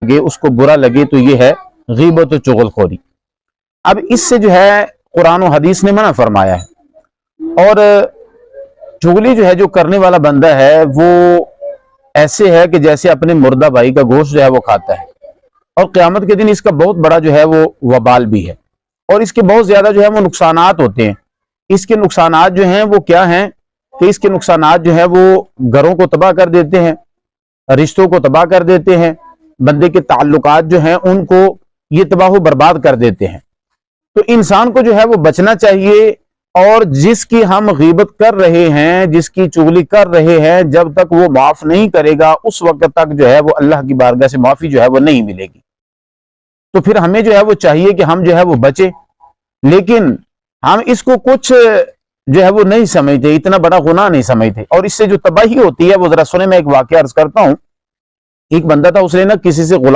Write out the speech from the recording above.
لگے، اس کو برا لگے، تو یہ ہے غیبت و چغل خوری۔ اب اس سے جو ہے قرآن و حدیث نے منع فرمایا ہے۔ اور چغلی جو ہے جو کرنے والا بندہ ہے وہ ایسے ہے کہ جیسے اپنے مردہ بھائی کا گوشت جو ہے وہ کھاتا ہے، اور قیامت کے دن اس کا بہت بڑا جو ہے وہ وبال بھی ہے، اور اس کے بہت زیادہ جو ہے وہ نقصانات ہوتے ہیں۔ اس کے نقصانات جو ہیں وہ کیا ہیں کہ اس کے نقصانات جو ہے وہ گھروں کو تباہ کر دیتے ہیں، رشتوں کو تباہ کر دیتے ہیں، بندے کے تعلقات جو ہیں ان کو یہ تباہ و برباد کر دیتے ہیں۔ تو انسان کو جو ہے وہ بچنا چاہیے، اور جس کی ہم غیبت کر رہے ہیں، جس کی چغلی کر رہے ہیں، جب تک وہ معاف نہیں کرے گا اس وقت تک جو ہے وہ اللہ کی بارگاہ سے معافی جو ہے وہ نہیں ملے گی۔ تو پھر ہمیں جو ہے وہ چاہیے کہ ہم جو ہے وہ بچے، لیکن ہم اس کو کچھ جو ہے وہ نہیں سمجھتے، اتنا بڑا گناہ نہیں سمجھتے، اور اس سے جو تباہی ہوتی ہے وہ ذرا سنیں۔ میں ایک واقعہ عرض کرتا ہوں۔ ایک بندہ تھا، اس نے نا کسی سے غلام